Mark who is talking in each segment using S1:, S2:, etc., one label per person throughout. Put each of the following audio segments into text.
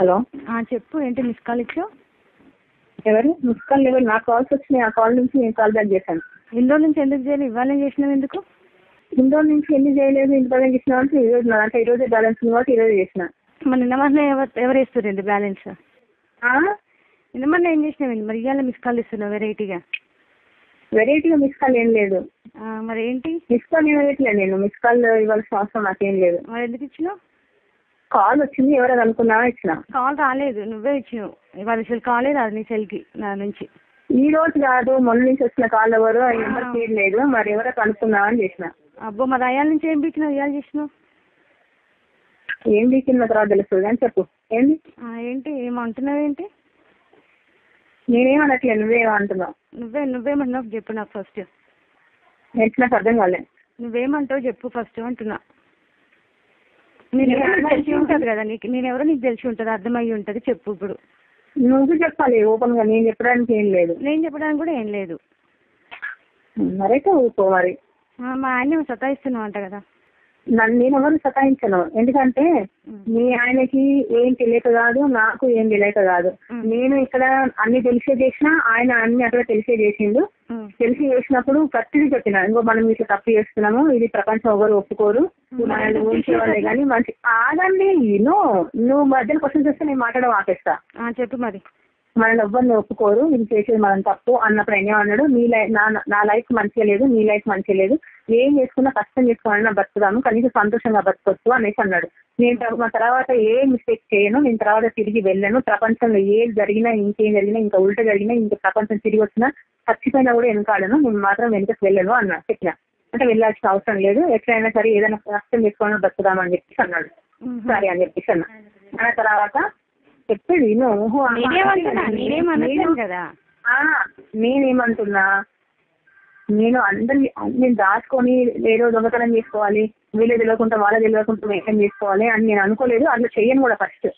S1: Hello.
S2: చెప్పు, ఏంటి miss call ఇచ్చావు?
S1: ఎవరు మిస్ కాల్? ఎవరు? నాకు కాల్స్ వచ్చినాయి. ఆ కాల్ నుంచి నేను కాల్ బ్యాక్ చేశాను.
S2: ఇన్ని రోజుల నుంచి ఎందుకు చేయలేదు? ఇవాళ చేసినావు ఎందుకు?
S1: ఇన్ని రోజుల నుంచి ఎందుకు చేయలేదు? ఇంత బ్యాలెన్స్ చేసిన అంటే ఈ రోజు అంటే ఈ రోజే బ్యాలెన్స్ ఉంది కాబట్టి ఈ రోజు చేసిన.
S2: మరి నిన్న మొన్న ఎవరు వేస్తున్నారు బ్యాలెన్స్? నిన్న మొన్న ఏం చేసినావు? మరి ఇవాళ మిస్ కాల్ ఇస్తున్నావు వెరైటీగా
S1: మిస్ కాల్ ఏం లేదు.
S2: మరి ఏంటి
S1: మిస్ కాల్ ఏం వేయట్లేదు. నేను మిస్ కాల్ ఇవ్వాల్సిన అవసరం నాకేం లేదు.
S2: మరి ఎందుకు ఇచ్చినావు?
S1: కాల్ వచ్చింది, ఎవరో అనుకున్నావా ఇచ్చిన.
S2: కాల్ రాలేదు, నువ్వే ఇచ్చినావు. ఇవాళ అసలు కాలే రాదు నీ సెల్కి నా నుంచి.
S1: ఈ రోజు కాదు, మొన్న నుంచి వచ్చిన కాల్ ఎవరు ఎవరు తీయలేదు. మరి ఎవరో కనుక్కున్నావా అని చేసిన.
S2: అబ్బో, మరి అయ్యాల నుంచి ఏం బీకినావు? ఇవాళ చేసినావు
S1: ఏం బీకిన తర్వాత తెలుస్తుంది అని చెప్పు. ఏంటి
S2: ఏంటి ఏమంటున్నావు? ఏంటి
S1: నేనేమనట్లేదు, నువ్వేమంటున్నావు?
S2: నువ్వేమంటున్నావు చెప్పు నాకు ఫస్ట్.
S1: నాకు అర్థం కాలేదు.
S2: నువ్వేమంటావు చెప్పు ఫస్ట్ అంటున్నా. నేనెవరో నీకు తెలిసి ఉంటుంది కదా, నేనెవరో నీకు తెలిసి ఉంటుంది, అర్థమయ్యి ఉంటుంది. చెప్పు ఇప్పుడు.
S1: నువ్వు చెప్పాలి ఓపెన్ గా. నేను చెప్పడానికి ఏం లేదు.
S2: నేను చెప్పడానికి కూడా ఏం లేదు.
S1: మరైతే ఊరుకో. మరి
S2: మా ఆయన సతాయిస్తున్నావు అంట కదా.
S1: నేను ఎవరు సతాయించను. ఎందుకంటే మీ ఆయనకి ఏం తెలియక కాదు, నాకు ఏం తెలియక కాదు. నేను ఇక్కడ అన్ని తెలిసే చేసిన, ఆయన అన్ని అక్కడ తెలిసే చేసిండు. తెలిసి చేసినప్పుడు ప్రతిదీ చెప్పిన. ఇంకో మనం ఇట్లా తప్పు చేస్తున్నాము, ఇది ప్రపంచం ఎవరు ఒప్పుకోరు, మనల్ని ఊహించేవాళ్ళే కానీ మంచి ఆగండి. నువ్వు మధ్యలో క్వశ్చన్ చేస్తే నేను మాట్లాడడం ఆపేస్తా.
S2: చెప్పు మరి.
S1: మనల్ని ఎవ్వరిని ఒప్పుకోరు, ఇది చేసేది మనం తప్పు అన్నప్పుడు ఏమన్నాడు, నీ లైఫ్ నా లైఫ్ మంచిగా లేదు, నీ లైఫ్ మంచిగా లేదు, ఏం చేసుకున్నా కష్టం చేసుకోవాలన్నా బతుకుదాము, కనీసం సంతోషంగా బతకొచ్చు అనేసి అన్నాడు. నేను మా తర్వాత ఏ మిస్టేక్ చేయను, నేను తర్వాత తిరిగి వెళ్ళను. ప్రపంచంలో ఏది జరిగినా, ఇంకేం జరిగినా, ఇంకా ఉల్టా జరిగినా, ఇంకా ప్రపంచం తిరిగి వచ్చినా, చచ్చిపోయినా కూడా వెనకాడను, నేను మాత్రం వెనుకకు వెళ్ళను అన్నా. చెప్పిన అంటే వెళ్ళాల్సిన అవసరం లేదు, ఎట్లయినా సరే ఏదైనా కష్టం చేసుకోవాలని బతుకుదామని చెప్పేసి అన్నాడు. సరే అని చెప్పేసి అన్నా. అన్న తర్వాత చెప్పేది నేనేమంటున్నా, నేను దాచుకొని ఏదో దొంగతనం చేసుకోవాలి, వీళ్ళు తెలియకుండా వాళ్ళ తెలియకుండా మెయింటైన్ చేసుకోవాలి అని నేను అనుకోలేదు. అట్లా చెయ్యను కూడా. ఫస్ట్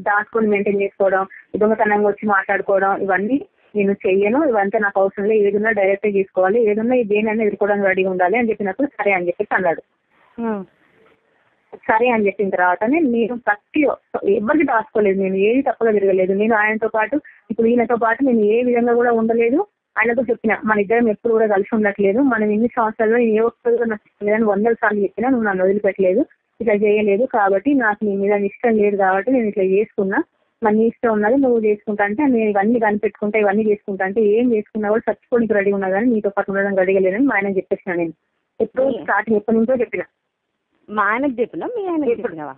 S1: దాచుకొని మెయింటైన్ చేసుకోవడం, దొంగతనంగా వచ్చి మాట్లాడుకోవడం, ఇవన్నీ నేను చెయ్యను. ఇవంతా నాకు అవసరం లేదు. ఏదన్నా డైరెక్ట్ చేసుకోవాలి, ఏదన్నా దేనైనా ఎదుర్కోవడానికి రెడీగా ఉండాలి అని చెప్పినప్పుడు సరే అని చెప్పేసి అన్నాడు. సరే అని చెప్పిన తర్వాతనే నేను ప్రతి ఎవరికి దాచుకోలేదు, నేను ఏది తప్పగా తిరగలేదు. నేను ఆయనతో పాటు ఇప్పుడు ఈయనతో పాటు నేను ఏ విధంగా కూడా ఉండలేదు. ఆయనతో చెప్పిన మన ఇద్దరం ఎప్పుడు కూడా కలిసి ఉండట్లేదు, మనం ఇన్ని సంవత్సరాల్లో ఏ ఒక్కరు నచ్చలేదని 100 సార్లు చెప్పినా నువ్వు నన్ను వదిలిపెట్టలేదు, ఇట్లా చేయలేదు. కాబట్టి నాకు నీ మీద ఇష్టం లేదు కాబట్టి నేను ఇట్లా చేసుకున్నా. మన నీ ఇష్టం ఉన్నది నువ్వు చేసుకుంటా అంటే నేను ఇవన్నీ కనిపెట్టుకుంటా, ఇవన్నీ చేసుకుంటా అంటే ఏం చేసుకున్నా కూడా చచ్చిపోనికి రెడీ ఉన్నా కానీ నీతో పాటు ఉండడం రెడీగా లేదని మా ఆయన చెప్పేసిన. నేను ఎప్పుడు స్టార్టింగ్ ఎప్పటి నుంచో చెప్పిన.
S2: మా ఆయనకు చెప్పినా మీ ఆయనకి చెప్పినావా?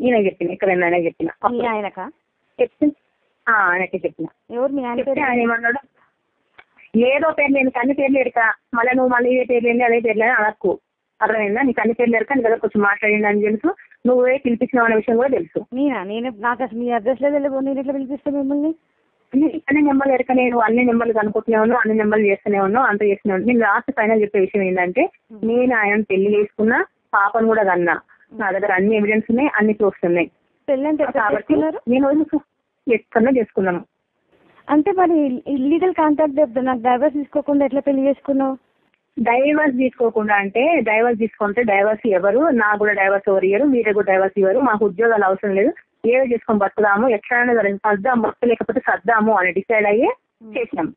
S1: ఈయన చెప్పిన, ఎక్కడైనా ఆయన చెప్పిన.
S2: ఆయనకా
S1: చెప్తే ఆయనకే చెప్పిన.
S2: ఎవరు మీ ఆయన?
S1: ఆయన ఏమన్నాడు, ఏదో పేర్లు నేను కన్ని పేర్లు ఎడక మళ్ళీ నువ్వు మళ్ళీ ఏ పేర్లు ఏంటి అదే పేర్లు అని అనకు. అర్థమైందా? నీకు అన్ని పేర్లు ఎడక నీ దగ్గర కొంచెం మాట్లాడింది అని తెలుసు, నువ్వే పిలిపించినావు అనే విషయం కూడా తెలుసు.
S2: నేను నాకు అసలు మీ అడ్రస్ లేదు, నేను ఎట్లా పిలిపిస్తాను మిమ్మల్ని?
S1: అన్ని నెంబర్లు ఎడక నేను అన్ని నెంబర్లు కనుక్కుంటూనే ఉన్నావు, అన్ని నెంబర్లు చేస్తూనే ఉన్నావు, అంత చేస్తూనే ఉన్నావు. నేను లాస్ట్ ఫైనల్ చెప్పే విషయం ఏంటంటే నేను ఆయన పెళ్లి చేసుకున్నా, పాపను కూడా కన్నా, నా దగ్గర అన్ని ఎవిడెన్స్ ఉన్నాయి, అన్ని ప్రూఫ్స్ ఉన్నాయి. కాబట్టి నేను ఎక్కడో చేసుకున్నాను.
S2: అంటే మరి ఇల్లీగల్ కాంటాక్ట్ చెప్తాను, నాకు డైవర్స్ తీసుకోకుండా ఎట్లా పెళ్లి చేసుకున్నావు?
S1: డైవర్స్ తీసుకోకుండా అంటే డైవర్స్ తీసుకుంటే డైవర్స్ ఎవరు, నాకు కూడా డైవర్స్ ఎవరు ఇయ్యరు, మీరే కూడా డైవర్స్ ఇవ్వరు, మాకు ఉద్యోగాలు అవసరం లేదు, ఏదో చేసుకొని బతుకుదాము, ఎట్లయినా సర్దాము, బతుకు లేకపోతే సర్దాము అని డిసైడ్ అయ్యి చేసినాం.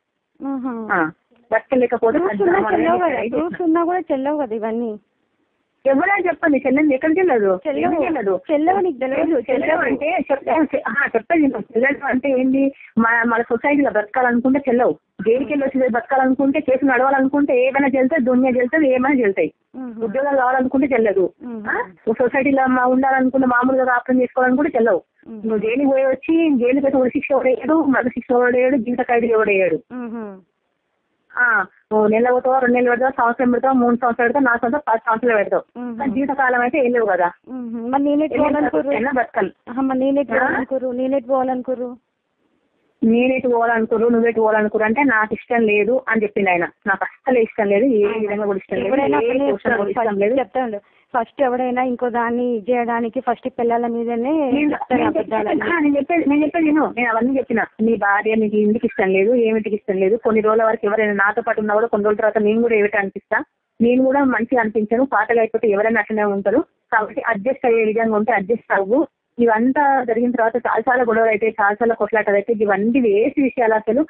S1: బతుకు లేకపోతే
S2: ఉన్నా కూడా చెల్లవు కదా ఇవన్నీ.
S1: ఎవరైనా చెప్పండి, చెల్లెంది ఎక్కడికి వెళ్ళదు.
S2: చెల్లవు నీకు తెలియదు.
S1: చెల్లెవు అంటే చెప్పేది చెల్లెలు అంటే ఏంటి, మన సొసైటీలో బ్రతకాలనుకుంటే చెల్లవు, దేనికి వెళ్ళి వచ్చి బతకాలనుకుంటే, చేసి నడవాలనుకుంటే ఏమైనా చెల్తాయి, దునియా చెల్తాయి, ఏమైనా చెల్తాయి. ఉద్యోగాలు కావాలనుకుంటే చెల్లదు, సొసైటీలో ఉండాలనుకుంటే మామూలుగా కాపురం చేసుకోవాలనుకుంటే చెల్లవు. నువ్వు జైలుకి పోయి వచ్చి జైలుకి అయితే శిక్ష ఎవడేయడు, మళ్ళీ శిక్ష ఎవడేయడు, జీవిత ఖైదీ ఎవడేయడు. నెల పోతావా, 2 నెలలు పెడతావు, సంవత్సరం పెడతావు, 3 సంవత్సరాలు పెడతావు, 4 సంవత్సరాలు 10 సంవత్సరాలు పెడతావు. జీవితకాలం అయితే ఏం లేవు కదా.
S2: నేనేటి పోవాలనుకోరు, నువ్వేటి పోవాలనుకోరు అంటే నాకు ఇష్టం లేదు అని చెప్పింది ఆయన. నాకు అస్సలు ఇష్టం లేదు, ఏ విధంగా కూడా ఇష్టం లేదు. చెప్తాను ఫస్ట్ ఎవడైనా ఇంకో దాన్ని చేయడానికి ఫస్ట్ పిల్లల మీదనే
S1: నేను చెప్పేది నేను అవన్నీ చెప్పిన. నీ భార్య నీకు ఇంటికి ఇష్టం లేదు, ఏమిటికి ఇష్టం లేదు, కొన్ని రోజుల వరకు ఎవరైనా నాతో పాటు ఉన్నా కూడా కొన్ని రోజుల తర్వాత నేను కూడా ఏమిటి అనిపిస్తా, నేను కూడా మంచిగా అనిపించను, పాటలు అయిపోతే ఎవరైనా అట్లనే ఉంటారు, కాబట్టి అడ్జస్ట్ అయ్యే విధంగా ఉంటే అడ్జస్ట్ అవ్వు, ఇవంతా జరిగిన తర్వాత చాలా గొడవలు అయితే చాలా కొట్లాటలు అయితే ఇవన్నీ వేసి విషయాలు అసలు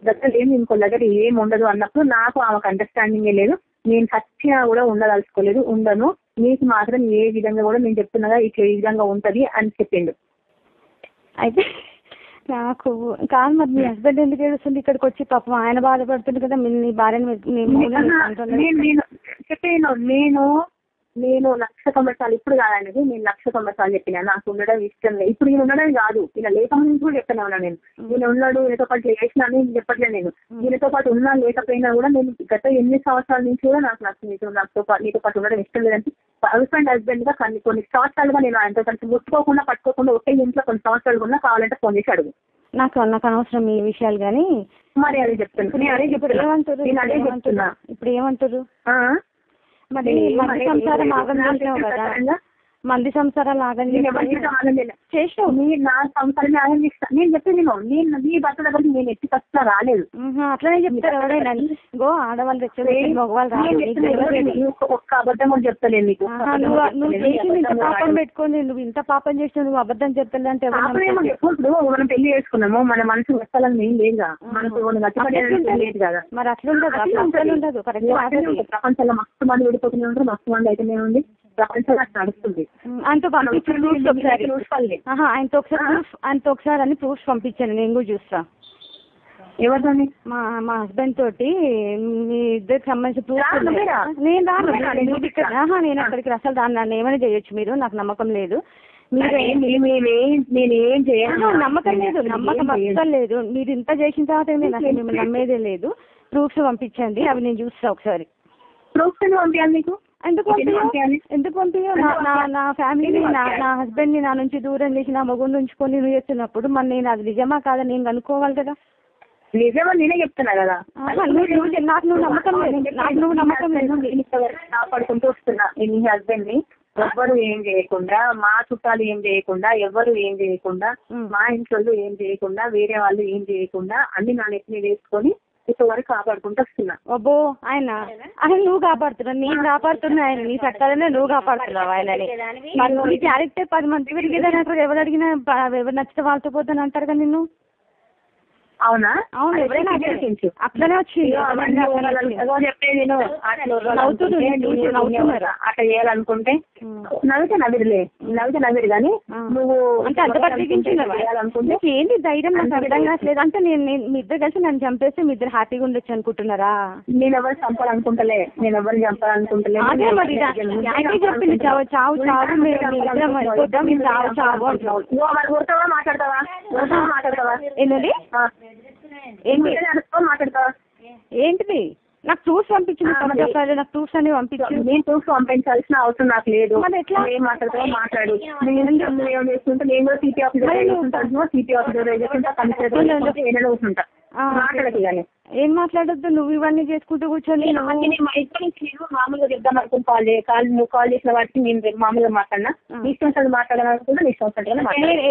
S1: దగ్గర ఏమి ఇంకో దగ్గర ఏమి ఉండదు అన్నప్పుడు నాకు ఆమెకు అండర్స్టాండింగే లేదు. నేను చచ్చినా కూడా ఉండదలుచుకోలేదు, ఉండను, నీకు మాత్రం ఏ విధంగా కూడా నేను చెప్తున్నదా ఇట్లా ఈ విధంగా ఉంటది అని చెప్పిండు.
S2: అయితే నాకు కాదు మరి మీ హస్బెండ్ ఎందుకు ఏడుస్తుంది ఇక్కడికి వచ్చి? పాపం ఆయన బాధపడుతుంది కదా, నీ భార్యని
S1: నేను 1,90,000 ఇప్పుడు కాదనేది, నేను 1,90,000 చెప్పినా నాకు ఉండడం ఇష్టం లేదు. ఇప్పుడు నేను ఉండడం కాదు, ఇలా లేకముందు కూడా చెప్తానే ఉన్నా. నేను ఉన్నాడు ఈయనతో పాటు చేసినా అని చెప్పట్లేదు. నేను ఈయనతో పాటు ఉన్నా లేకపోయినా కూడా నేను గత 8 సంవత్సరాల నుంచి కూడా నాకు నీతో పాటు ఉండడం ఇష్టం లేదంటే హస్బెండ్ గా కొన్ని సంవత్సరాలుగా నేను ఆయనతో కలిసి ముట్టుకోకుండా పట్టుకోకుండా ఒకే ఇంట్లో కొన్ని సంవత్సరాలు కూడా కావాలంటే ఫోన్ చేసి అడుగు.
S2: నాకు అనవసరం ఈ విషయాలు కానీ
S1: మరి అదే చెప్తాను. నేను అదే చెప్తున్నా.
S2: ఇప్పుడు ఏమంటారు? మరి మంది సంసారం ఆగం చేసినావు కదా, మంది సంసారాలు ఆగం చేసినావు.
S1: నా సంసారాన్ని ఆగం చేస్తా నేను చెప్పేది. నేను నీ భర్త దగ్గరికి నేను ఎత్తి కష్టం రాలేదు.
S2: అట్లనే చెప్తారు ఎవరైనా. గో ఆడవాళ్ళు తెచ్చి మగవాళ్ళు
S1: ఒక్క అబద్ధం కూడా చెప్తలేదు నీకు.
S2: నువ్వు చేసి ఇంత పాపం పెట్టుకొని నువ్వు ఇంత పాపం చేసినావు, నువ్వు అబద్ధం చెప్తలేదు అంటే
S1: ఇప్పుడు మనం పెళ్లి చేసుకున్నాము, మన మనసు వస్తాలని ఏం లేదుగా, మనకు లేదు కదా.
S2: మరి అట్లుండదు
S1: ప్రపంచంలో మస్తు మంది విడిపోతూనే ఉంటారు, మస్తు మంది అయితేనే ఉంది. ప్రపంచంలో నడుస్తుంది.
S2: ఆయనతో పంపించండి ఆయనతో ఒకసారి అని ప్రూఫ్స్ పంపించాను, నేను కూడా చూస్తా.
S1: ఎవరితోని?
S2: మా హస్బెండ్ తోటి మీ ఇద్దరికి సంబంధించిన ప్రూఫ్. నేను అక్కడికి అసలు దాన్ని నన్ను ఏమైనా చేయొచ్చు, మీరు నాకు నమ్మకం లేదు.
S1: నేనేం చేయను,
S2: నమ్మకం లేదు, నమ్మకం అస్సలు లేదు. మీరు ఇంత చేసిన తర్వాత నేను అసలు మిమ్మల్ని నమ్మేదే లేదు. ప్రూఫ్స్ పంపించండి, అవి నేను చూస్తా ఒకసారి.
S1: ప్రూఫ్స్ పంపించాలి నీకు?
S2: ఎందుకు పంపించు? నా ఫ్యామిలీని నా హస్బెండ్ ని నా నుంచి దూరం చేసి నా మగుడిని ఉంచుకొని నువ్వు చేస్తున్నప్పుడు మరి నేను అది నిజమా కాదా నేను కనుక్కోవాలి కదా.
S1: నిజమని నేనే చెప్తున్నా కదా.
S2: నాకు నువ్వు నమ్మకం లేదు.
S1: కాపాడుకుంటూ వస్తున్నా నీ హస్బెండ్ ని. ఎవ్వరు ఏం చేయకుండా, మా చుట్టాలు ఏం చేయకుండా, ఎవరు ఏం చేయకుండా, మా ఇంట్లో ఏం చేయకుండా, వేరే వాళ్ళు ఏం చేయకుండా అన్ని నా నెత్తిని వేసుకొని ఇంతవరకు కాపాడుకుంటూ వస్తున్నా.
S2: అబ్బో ఆయన నువ్వు కాపాడుతున్నావు, నేను కాపాడుతున్నా ఆయన. నీ చట్టాలనే నువ్వు కాపాడుతున్నావు ఆయనని. మరి నీ క్యారెక్టర్ 10 మంది పెరిగేదని అంటారు, ఎవరు అడిగినా ఎవరు నచ్చితే వాళ్ళతో పోతాను అంటారు కదా నిన్ను.
S1: అవునా?
S2: అవును, అట్లనే వచ్చింది.
S1: అట్లా చేయాలనుకుంటే నవ్వితే నవ్విరు కానీ నువ్వు
S2: అంటే అంత చేయాలనుకుంటే ఏంటి ధైర్యం నాకు అర్థం కావట్లేదు. అంటే నేను మీ ఇద్దరు కలిసి నన్ను చంపేస్తే మీ ఇద్దరు హ్యాపీగా ఉండొచ్చు అనుకుంటున్నారా?
S1: నేను ఎవరు చంపాలనుకుంటలే, నేను ఎవరు చంపాలనుకుంటలే.
S2: అదే మరి చెప్పింది చావు చావు చావు మేము చావు చావు అంటున్నావు.
S1: మాట్లాడతావా
S2: ఏంటండి?
S1: మాట్లాడతావా?
S2: ఏంటిది? నాకు ప్రూఫ్స్ పంపించింది, నాకు ప్రూఫ్స్ అనేవి పంపించింది.
S1: నేను ప్రూఫ్స్ పంపించాల్సిన అవసరం నాకు లేదు. ఏం మాట్లాడతావో మాట్లాడు. ఏం చేసుకుంటా నేను కూడా సిటీ ఆఫీసర్ సిటీ ఆఫీసర్ కూర్చుంటా. మాట్లాడదు కానీ
S2: ఏం మాట్లాడద్దు. నువ్వు ఇవన్నీ చేసుకుంటూ కూర్చొని
S1: మామూలుగా చెప్దాం అనుకుని నువ్వు కాల్ చేసిన వాటికి నేను మామూలుగా మాట్లాడినా, నీ ఇష్టం మాట్లాడాలనుకుంటే నీ ఇష్టం.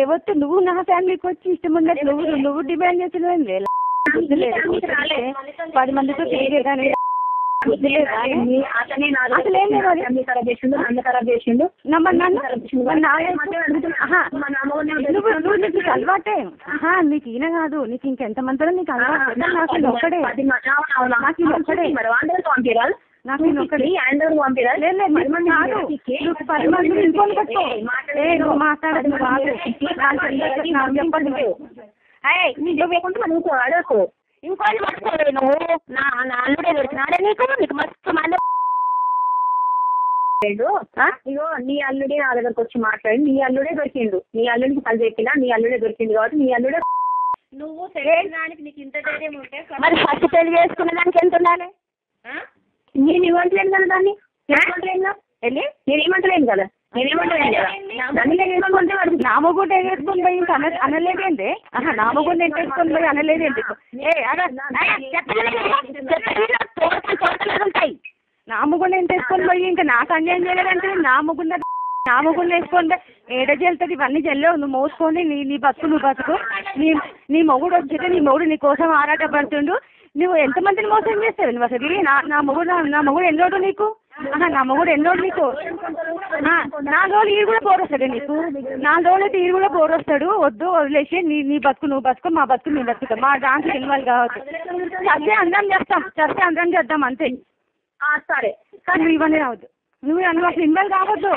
S2: ఎవరు నువ్వు నా ఫ్యామిలీకి వచ్చి ఇష్టం ఉన్నది నువ్వు డిమాండ్ చేసిన 10 మందితో తిరిగేదాన్ని. అలవాటే నీకు ఈయన కాదు, నీకు ఇంకెంత మందిలో నీకు అలవాటు. నాకు ఒక్కడే మాట్లాడదు
S1: అడగకు. ఇంకోటి పట్టుకోలేదు నువ్వు. నా అల్లుడే దొరికినాడే నీకు మస్తు మంది. ఇగో నీ అల్లుడే నా దగ్గరకు వచ్చి మాట్లాడి నీ అల్లుడే దొరికిండు. నీ అల్లుడికి పని చెప్పినా నీ అల్లుడే దొరికింది కాబట్టి నీ అల్లుడే.
S2: నువ్వు తెలియడానికి నీకు ఇంత ధైర్యం ఉంటే
S1: మరి ఫస్ట్ పెళ్లి చేసుకునే దానికి ఎంత ఉండాలి? నేను ఇవ్వట్లేను కదా దాన్ని, నేనేమంటలేను కదా.
S2: నామగుండ ఎగేసుకొని పోయి అనలేదేంటి? నామగుండ ఎగేసుకొని పోయి అనలేదేంటి? నామగుండ ఎంత వేసుకొని పోయి ఇంకా నాకు అన్యాయం చేయలేదంటే నామగుండ వేసుకొని ఏడ చెల్తుంది. ఇవన్నీ చెల్లవు. నువ్వు మోసుకొని నీ బతుకు నువ్వు బతుకు. నీ మొగుడు వచ్చితే నీ మొగుడు నీ కోసం ఆరాటపడుతుండు. నువ్వు ఎంతమందిని మోసం చేస్తావు నువ్వు అసలు? నా మొగుడు ఎన్నోడు నీకు? నా మొగుడు ఎన్ని రోజులు నీకు 4 రోజులు ఈడు కూడా పోరు వస్తాడు నీకు 4 రోజులు అయితే ఈడు కూడా పోరు వస్తాడు. వద్దు వదిలేసి నీ బతుకు నువ్వు బతుకు, మా బతుకు నీ బతుకుతాం, మా దాంట్లో ఇన్వాల్వ్ కావద్దు. చస్తే అందరం చేద్దాం అంతే.
S1: సరే
S2: నువ్వు ఇవన్నీ రావద్దు, నువ్వు అసలు ఇన్వాల్వ్ కావద్దు.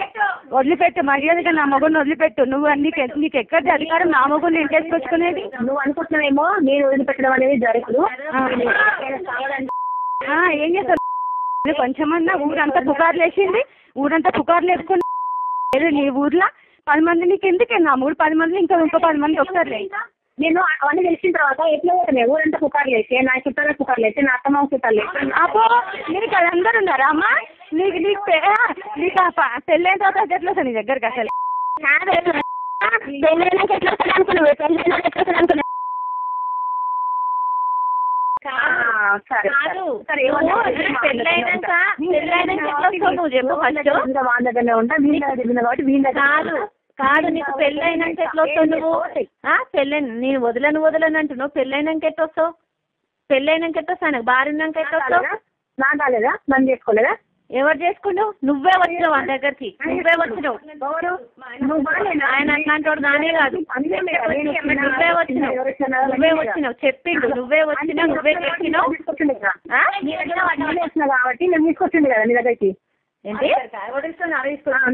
S2: వదిలిపెట్టు మర్యాదగా, నా మొగుడిని వదిలిపెట్టు. నువ్వు నీకు ఎక్కడిది అధికారం నా మొగుడిని ఇంటేసుకొచ్చుకునేది?
S1: నువ్వు అనుకుంటున్నావేమో నేను వదిలిపెట్టడం అనేది జరగదు.
S2: ఏం చేస్తావు? కొంచెమన్నా ఊరంతా పుకార్లు వేసింది, ఊరంతా పుకార్లు వేసుకుని నీ ఊర్లో 10 మంది నీకు ఎందుకే? నా మూడు 10 మంది ఇంకో 10 మంది ఒకసారి.
S1: నేను అవన్నీ తెలిసిన తర్వాత ఎట్లా పోతాను? ఊరంతా పుకార్లు వేసి, నా చుట్టాల పుకార్లు వేసి, నా అత్తమ్మ చుట్టాలు వేసి.
S2: అబ్బో నీకు అది అందరు ఉన్నారా అమ్మా? నీకు పెళ్ళైన తర్వాత ఎట్లా వస్తా నీ దగ్గరకు? అసలు
S1: పెళ్ళైనాక ఎట్లా వస్తాను అనుకున్నావు? పెళ్ళైనాక ఎట్లా వస్తాను అనుకున్నావు? ఇంకా వాళ్ళ దగ్గరనే ఉంటా, వీళ్ళ దగ్గర కాబట్టి వీళ్ళ
S3: కాదు నీకు పెళ్ళైనాక ఎట్లా వస్తావు నువ్వు? నేను వదలను అంటున్నావు. పెళ్ళైనాక ఎట్లా వస్తావు? పెళ్ళైనాక ఎట్లా వస్తావు? నాకు భార్య ఉన్నాక ఎట్లా వస్తావు?
S1: నా కాలేదా? నన్ను చేసుకోలేదా?
S3: ఎవరు చేసుకున్నావు? నువ్వే వచ్చినావు వాళ్ళ దగ్గరికి, నువ్వే వచ్చినావు. ఆయన అట్లాంటి వాడు నానే కాదు, నువ్వే వచ్చినావు చెప్పిండు. నువ్వే వచ్చినావు, నువ్వే చెప్పినావు
S1: కాబట్టి నేను తీసుకొచ్చింది కదా నీ దగ్గరికి.
S3: ఏంటి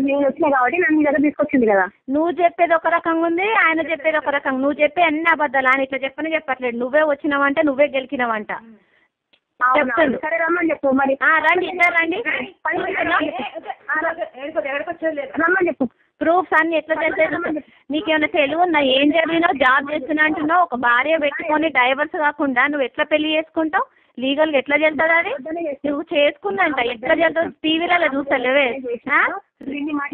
S1: నేను వచ్చినా కాబట్టి నన్ను నీ దగ్గర తీసుకొచ్చింది కదా.
S3: నువ్వు చెప్పేది ఒక రకంగా ఉంది, ఆయన చెప్పేది ఒక రకంగా. నువ్వు చెప్పే అన్ని అబద్ధాలు. ఆయన ఇట్లా చెప్పట్లేదు. నువ్వే వచ్చినావంట, నువ్వే గెలికినావంట చెప్తాను.
S1: సరే రమ్మని చెప్పు మరి.
S3: రండి ఇద్దరు రండి.
S1: రమ్మని చెప్పు.
S3: ప్రూఫ్స్ అన్ని ఎట్లా చేసేది? నీకేమైనా తెలివి ఉందా? ఏం జరిగినా జాబ్ చేస్తున్నా అంటున్నావు. ఒక భార్య పెట్టుకొని డైవర్స్ కాకుండా నువ్వు ఎట్లా పెళ్లి చేసుకుంటావు? లీగల్ గా ఎట్లా చెల్తుంది అది? నువ్వు చేసుకున్నంట ఎట్లా చెల్తుంది? టీవీలలో చూస్తలేవే?